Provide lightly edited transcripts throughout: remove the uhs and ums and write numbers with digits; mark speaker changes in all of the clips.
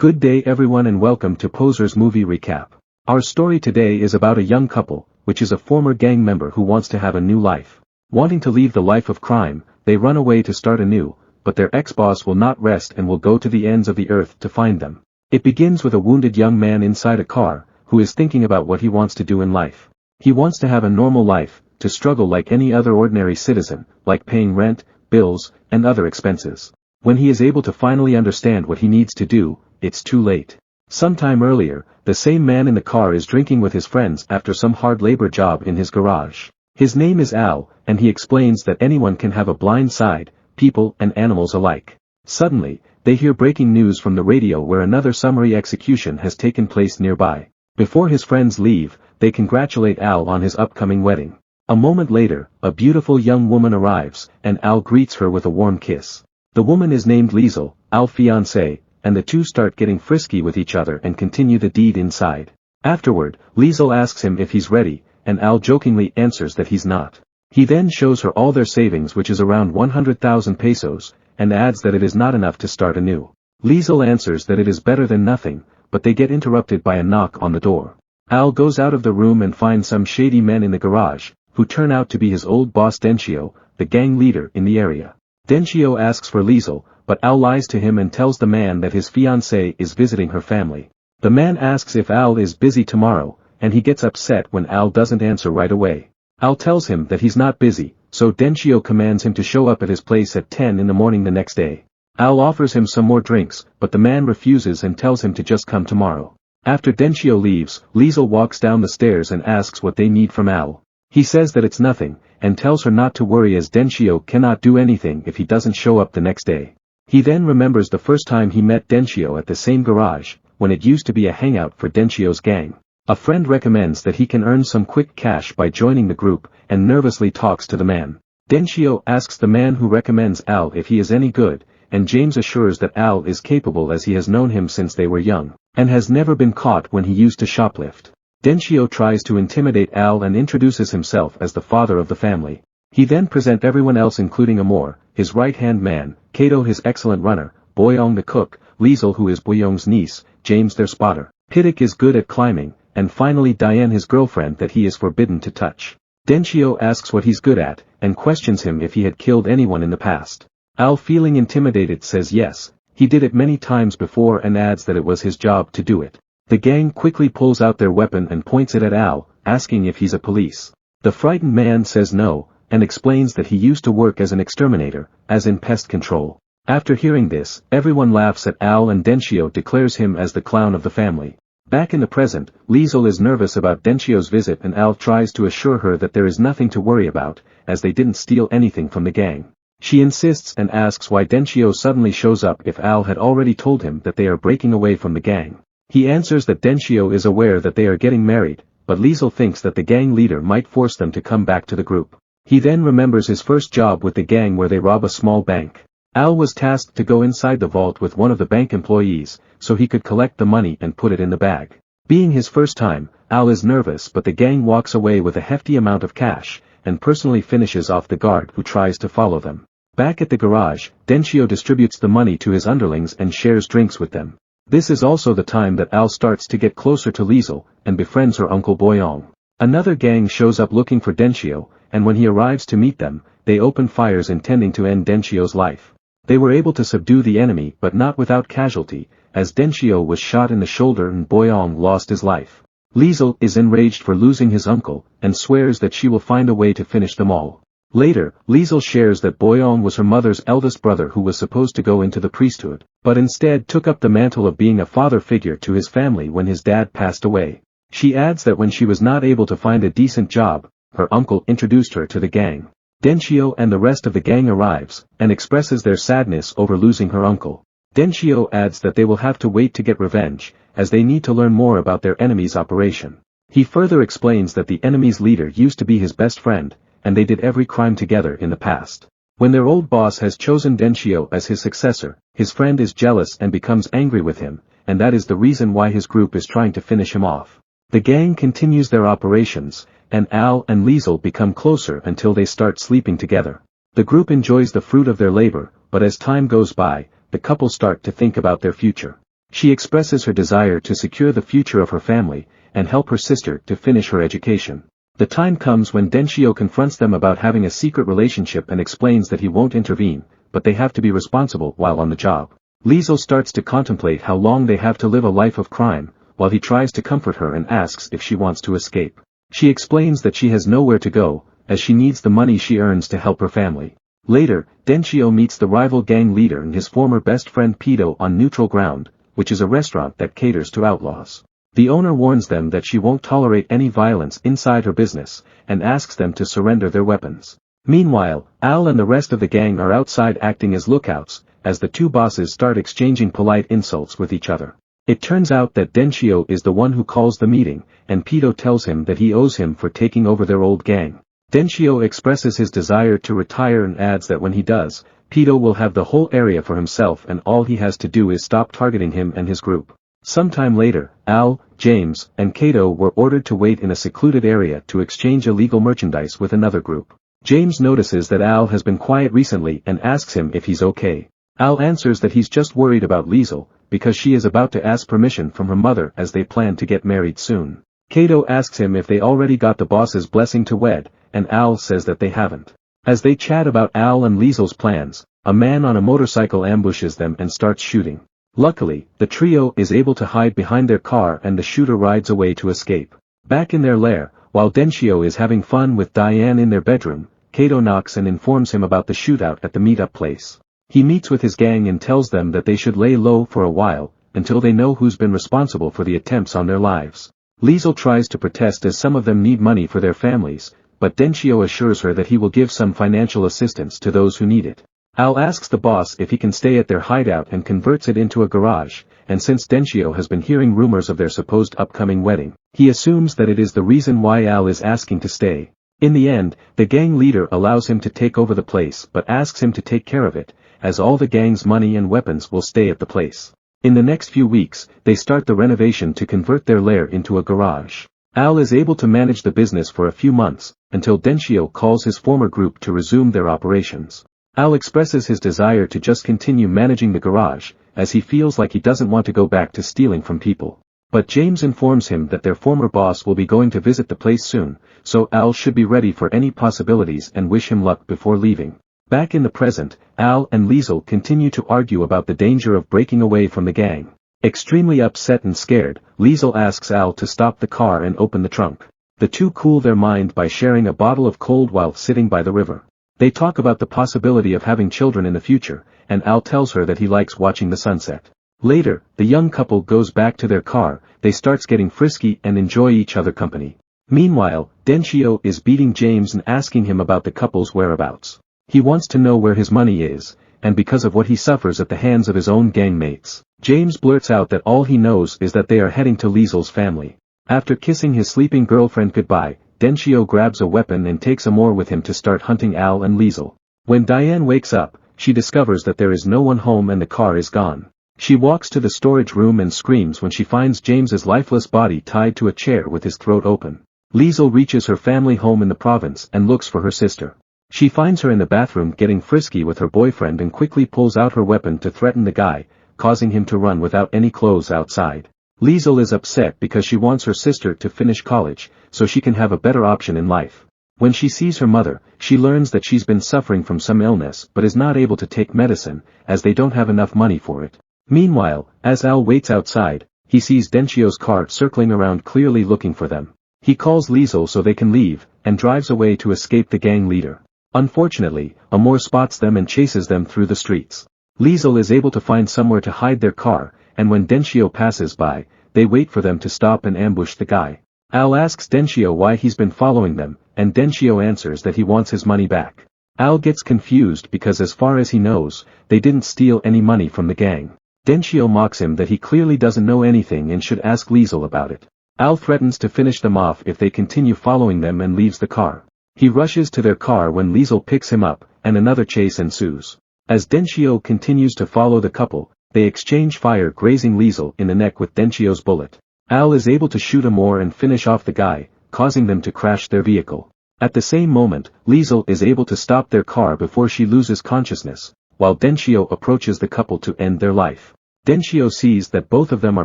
Speaker 1: Good day everyone and welcome to Poser's Movie Recap. Our story today is about a young couple, which is a former gang member who wants to have a new life. Wanting to leave the life of crime, they run away to start anew, but their ex-boss will not rest and will go to the ends of the earth to find them. It begins with a wounded young man inside a car, who is thinking about what he wants to do in life. He wants to have a normal life, to struggle like any other ordinary citizen, like paying rent, bills, and other expenses. When he is able to finally understand what he needs to do, it's too late. Sometime earlier, the same man in the car is drinking with his friends after some hard labor job in his garage. His name is Al, and he explains that anyone can have a blind side, people and animals alike. Suddenly, they hear breaking news from the radio where another summary execution has taken place nearby. Before his friends leave, they congratulate Al on his upcoming wedding. A moment later, a beautiful young woman arrives, and Al greets her with a warm kiss. The woman is named Liesel, Al's fiancée, and the two start getting frisky with each other and continue the deed inside. Afterward, Liesel asks him if he's ready, and Al jokingly answers that he's not. He then shows her all their savings, which is around 100,000 pesos, and adds that it is not enough to start anew. Liesel answers that it is better than nothing, but they get interrupted by a knock on the door. Al goes out of the room and finds some shady men in the garage, who turn out to be his old boss Dencio, the gang leader in the area. Dencio asks for Liesel, but Al lies to him and tells the man that his fiancée is visiting her family. The man asks if Al is busy tomorrow, and he gets upset when Al doesn't answer right away. Al tells him that he's not busy, so Dencio commands him to show up at his place at 10 in the morning the next day. Al offers him some more drinks, but the man refuses and tells him to just come tomorrow. After Dencio leaves, Liesel walks down the stairs and asks what they need from Al. He says that it's nothing, and tells her not to worry as Dencio cannot do anything if he doesn't show up the next day. He then remembers the first time he met Dencio at the same garage, when it used to be a hangout for Dencio's gang. A friend recommends that he can earn some quick cash by joining the group, and nervously talks to the man. Dencio asks the man who recommends Al if he is any good, and James assures that Al is capable as he has known him since they were young, and has never been caught when he used to shoplift. Dencio tries to intimidate Al and introduces himself as the father of the family. He then presents everyone else including Amor, his right-hand man, Kato his excellent runner, Boyong the cook, Liesel who is Boyong's niece, James their spotter, Pitik is good at climbing, and finally Diane his girlfriend that he is forbidden to touch. Dencio asks what he's good at, and questions him if he had killed anyone in the past. Al feeling intimidated says yes, he did it many times before and adds that it was his job to do it. The gang quickly pulls out their weapon and points it at Al, asking if he's a police. The frightened man says no, and explains that he used to work as an exterminator, as in pest control. After hearing this, everyone laughs at Al and Dencio declares him as the clown of the family. Back in the present, Liesel is nervous about Dencio's visit and Al tries to assure her that there is nothing to worry about, as they didn't steal anything from the gang. She insists and asks why Dencio suddenly shows up if Al had already told him that they are breaking away from the gang. He answers that Dencio is aware that they are getting married, but Liesel thinks that the gang leader might force them to come back to the group. He then remembers his first job with the gang where they rob a small bank. Al was tasked to go inside the vault with one of the bank employees, so he could collect the money and put it in the bag. Being his first time, Al is nervous but the gang walks away with a hefty amount of cash, and personally finishes off the guard who tries to follow them. Back at the garage, Dencio distributes the money to his underlings and shares drinks with them. This is also the time that Al starts to get closer to Liesel, and befriends her uncle Boyong. Another gang shows up looking for Dencio, and when he arrives to meet them, they open fires intending to end Dencio's life. They were able to subdue the enemy but not without casualty, as Dencio was shot in the shoulder and Boyong lost his life. Liesel is enraged for losing his uncle, and swears that she will find a way to finish them all. Later, Liesel shares that Boyong was her mother's eldest brother who was supposed to go into the priesthood, but instead took up the mantle of being a father figure to his family when his dad passed away. She adds that when she was not able to find a decent job, her uncle introduced her to the gang. Dencio and the rest of the gang arrives, and expresses their sadness over losing her uncle. Dencio adds that they will have to wait to get revenge, as they need to learn more about their enemy's operation. He further explains that the enemy's leader used to be his best friend, and they did every crime together in the past. When their old boss has chosen Dencio as his successor, his friend is jealous and becomes angry with him, and that is the reason why his group is trying to finish him off. The gang continues their operations, and Al and Liesel become closer until they start sleeping together. The group enjoys the fruit of their labor, but as time goes by, the couple start to think about their future. She expresses her desire to secure the future of her family, and help her sister to finish her education. The time comes when Denshio confronts them about having a secret relationship and explains that he won't intervene, but they have to be responsible while on the job. Liesel starts to contemplate how long they have to live a life of crime, while he tries to comfort her and asks if she wants to escape. She explains that she has nowhere to go, as she needs the money she earns to help her family. Later, Denshio meets the rival gang leader and his former best friend Pito on neutral ground, which is a restaurant that caters to outlaws. The owner warns them that she won't tolerate any violence inside her business, and asks them to surrender their weapons. Meanwhile, Al and the rest of the gang are outside acting as lookouts, as the two bosses start exchanging polite insults with each other. It turns out that Denshio is the one who calls the meeting, and Pito tells him that he owes him for taking over their old gang. Denshio expresses his desire to retire and adds that when he does, Pito will have the whole area for himself and all he has to do is stop targeting him and his group. Sometime later, Al, James, and Kato were ordered to wait in a secluded area to exchange illegal merchandise with another group. James notices that Al has been quiet recently and asks him if he's okay. Al answers that he's just worried about Liesel, because she is about to ask permission from her mother as they plan to get married soon. Kato asks him if they already got the boss's blessing to wed, and Al says that they haven't. As they chat about Al and Liesel's plans, a man on a motorcycle ambushes them and starts shooting. Luckily, the trio is able to hide behind their car and the shooter rides away to escape. Back in their lair, while Denshio is having fun with Diane in their bedroom, Kato knocks and informs him about the shootout at the meetup place. He meets with his gang and tells them that they should lay low for a while, until they know who's been responsible for the attempts on their lives. Liesel tries to protest as some of them need money for their families, but Denshio assures her that he will give some financial assistance to those who need it. Al asks the boss if he can stay at their hideout and converts it into a garage, and since Denshio has been hearing rumors of their supposed upcoming wedding, he assumes that it is the reason why Al is asking to stay. In the end, the gang leader allows him to take over the place but asks him to take care of it, as all the gang's money and weapons will stay at the place. In the next few weeks, they start the renovation to convert their lair into a garage. Al is able to manage the business for a few months, until Denshio calls his former group to resume their operations. Al expresses his desire to just continue managing the garage, as he feels like he doesn't want to go back to stealing from people. But James informs him that their former boss will be going to visit the place soon, so Al should be ready for any possibilities and wish him luck before leaving. Back in the present, Al and Liesel continue to argue about the danger of breaking away from the gang. Extremely upset and scared, Liesel asks Al to stop the car and open the trunk. The two cool their mind by sharing a bottle of cold while sitting by the river. They talk about the possibility of having children in the future, and Al tells her that he likes watching the sunset. Later, the young couple goes back to their car, they starts getting frisky and enjoy each other company. Meanwhile, Denshio is beating James and asking him about the couple's whereabouts. He wants to know where his money is, and because of what he suffers at the hands of his own gang mates. James blurts out that all he knows is that they are heading to Liesel's family. After kissing his sleeping girlfriend goodbye, Denshio grabs a weapon and takes Amor with him to start hunting Al and Liesel. When Diane wakes up, she discovers that there is no one home and the car is gone. She walks to the storage room and screams when she finds James's lifeless body tied to a chair with his throat open. Liesel reaches her family home in the province and looks for her sister. She finds her in the bathroom getting frisky with her boyfriend and quickly pulls out her weapon to threaten the guy, causing him to run without any clothes outside. Liesel is upset because she wants her sister to finish college, so she can have a better option in life. When she sees her mother, she learns that she's been suffering from some illness but is not able to take medicine, as they don't have enough money for it. Meanwhile, as Al waits outside, he sees Denshio's car circling around clearly looking for them. He calls Liesel so they can leave, and drives away to escape the gang leader. Unfortunately, Amor spots them and chases them through the streets. Liesel is able to find somewhere to hide their car, and when Denshio passes by, they wait for them to stop and ambush the guy. Al asks Denshio why he's been following them, and Denshio answers that he wants his money back. Al gets confused because as far as he knows, they didn't steal any money from the gang. Denshio mocks him that he clearly doesn't know anything and should ask Liesel about it. Al threatens to finish them off if they continue following them and leaves the car. He rushes to their car when Liesel picks him up, and another chase ensues. As Denshio continues to follow the couple, they exchange fire grazing Liesel in the neck with Denshio's bullet. Al is able to shoot Amor and finish off the guy, causing them to crash their vehicle. At the same moment, Liesel is able to stop their car before she loses consciousness, while Denshio approaches the couple to end their life. Denshio sees that both of them are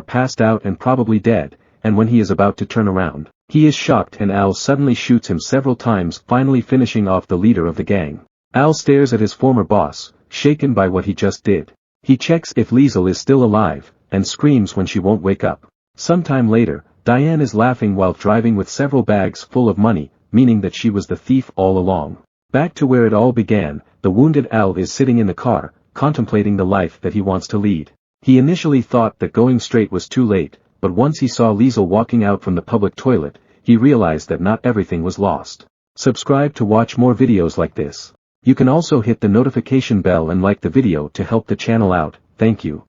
Speaker 1: passed out and probably dead, and when he is about to turn around, he is shocked and Al suddenly shoots him several times, finally finishing off the leader of the gang. Al stares at his former boss, shaken by what he just did. He checks if Liesel is still alive, and screams when she won't wake up. Sometime later, Diane is laughing while driving with several bags full of money, meaning that she was the thief all along. Back to where it all began, the wounded Al is sitting in the car, contemplating the life that he wants to lead. He initially thought that going straight was too late, but once he saw Liesel walking out from the public toilet, he realized that not everything was lost. Subscribe to watch more videos like this. You can also hit the notification bell and like the video to help the channel out. Thank you.